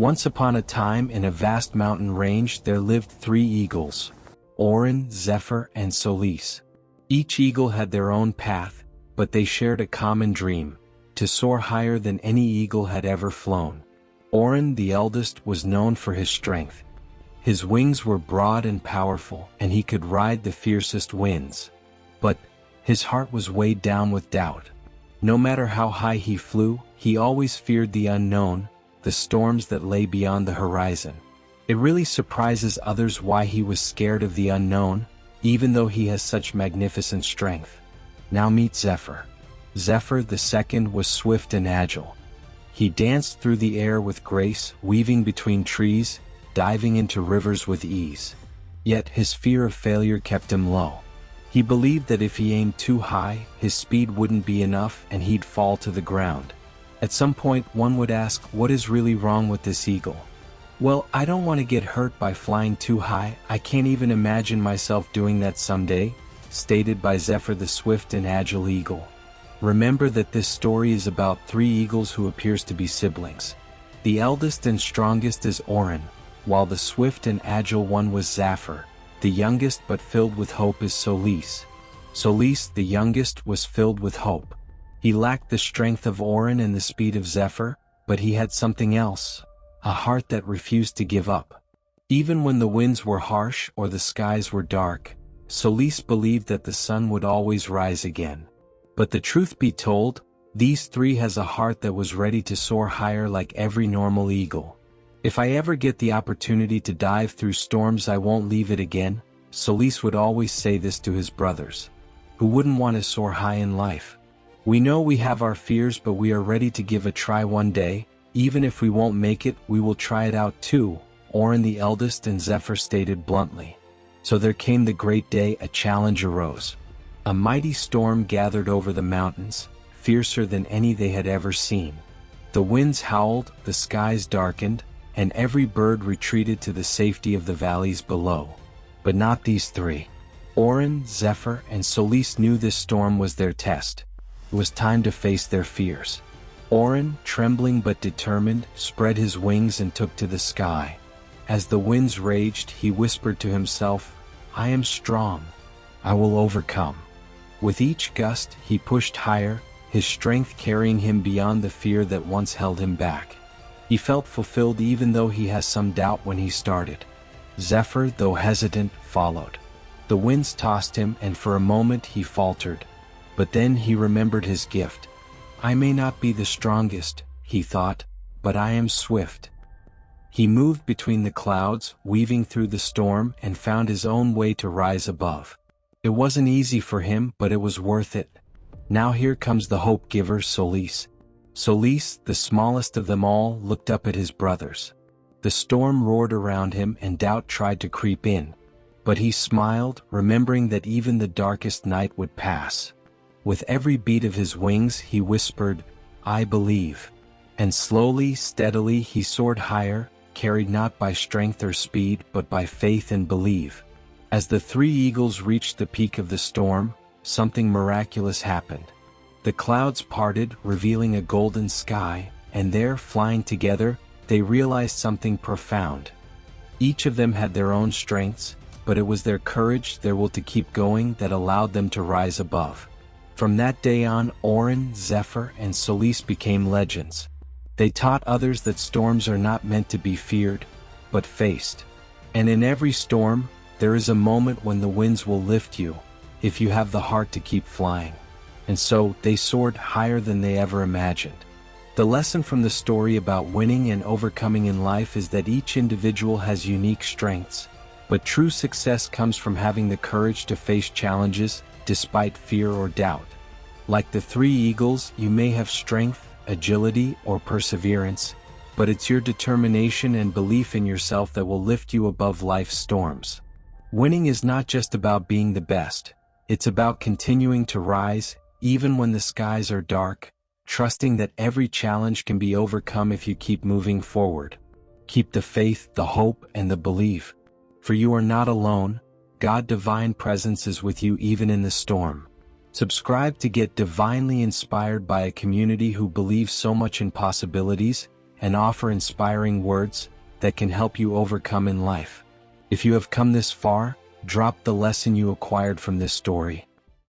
Once upon a time in a vast mountain range there lived 3 eagles, Orin, Zephyr, and Solis. Each eagle had their own path, but they shared a common dream: to soar higher than any eagle had ever flown. Orin, the eldest, was known for his strength. His wings were broad and powerful, and he could ride the fiercest winds. But his heart was weighed down with doubt. No matter how high he flew, he always feared the unknown, the storms that lay beyond the horizon. It really surprises others why he was scared of the unknown, even though he has such magnificent strength. Now meet Zephyr. Zephyr the second was swift and agile. He danced through the air with grace, weaving between trees, diving into rivers with ease. Yet his fear of failure kept him low. He believed that if he aimed too high, his speed wouldn't be enough and he'd fall to the ground. At some point one would ask, what is really wrong with this eagle? Well, I don't want to get hurt by flying too high, I can't even imagine myself doing that someday, stated by Zephyr the swift and agile eagle. Remember that this story is about 3 eagles who appears to be siblings. The eldest and strongest is Orin, while the swift and agile one was Zephyr. The youngest but filled with hope is Solis. Solis, the youngest, was filled with hope. He lacked the strength of Orin and the speed of Zephyr, but he had something else: a heart that refused to give up. Even when the winds were harsh or the skies were dark, Solis believed that the sun would always rise again. But the truth be told, these 3 has a heart that was ready to soar higher like every normal eagle. If I ever get the opportunity to dive through storms, I won't leave it again, Solis would always say this to his brothers. Who wouldn't want to soar high in life? We know we have our fears, but we are ready to give a try one day. Even if we won't make it, we will try it out too, Orin the eldest and Zephyr stated bluntly. So there came the great day. A challenge arose. A mighty storm gathered over the mountains, fiercer than any they had ever seen. The winds howled, the skies darkened, and every bird retreated to the safety of the valleys below. But not these 3. Orin, Zephyr, and Solis knew this storm was their test. It was time to face their fears. Orin, trembling but determined, spread his wings and took to the sky. As the winds raged, he whispered to himself, I am strong. I will overcome. With each gust, he pushed higher, his strength carrying him beyond the fear that once held him back. He felt fulfilled even though he has some doubt when he started. Zephyr, though hesitant, followed. The winds tossed him, and for a moment he faltered. But then he remembered his gift. I may not be the strongest, he thought, but I am swift. He moved between the clouds, weaving through the storm, and found his own way to rise above. It wasn't easy for him, but it was worth it. Now here comes the hope giver, Solis. Solis, the smallest of them all, looked up at his brothers. The storm roared around him and doubt tried to creep in. But he smiled, remembering that even the darkest night would pass. With every beat of his wings he whispered, I believe. And slowly, steadily he soared higher, carried not by strength or speed but by faith and belief. As the 3 eagles reached the peak of the storm, something miraculous happened. The clouds parted, revealing a golden sky, and there, flying together, they realized something profound. Each of them had their own strengths, but it was their courage, their will to keep going, that allowed them to rise above. From that day on, Orin, Zephyr, and Solis became legends. They taught others that storms are not meant to be feared, but faced. And in every storm, there is a moment when the winds will lift you, if you have the heart to keep flying. And so, they soared higher than they ever imagined. The lesson from the story about winning and overcoming in life is that each individual has unique strengths, but true success comes from having the courage to face challenges, despite fear or doubt. Like the 3 eagles, you may have strength, agility, or perseverance, but it's your determination and belief in yourself that will lift you above life's storms. Winning is not just about being the best, it's about continuing to rise, even when the skies are dark, trusting that every challenge can be overcome if you keep moving forward. Keep the faith, the hope, and the belief. For you are not alone, God's divine presence is with you even in the storm. Subscribe to get divinely inspired by a community who believes so much in possibilities, and offer inspiring words that can help you overcome in life. If you have come this far, drop the lesson you acquired from this story.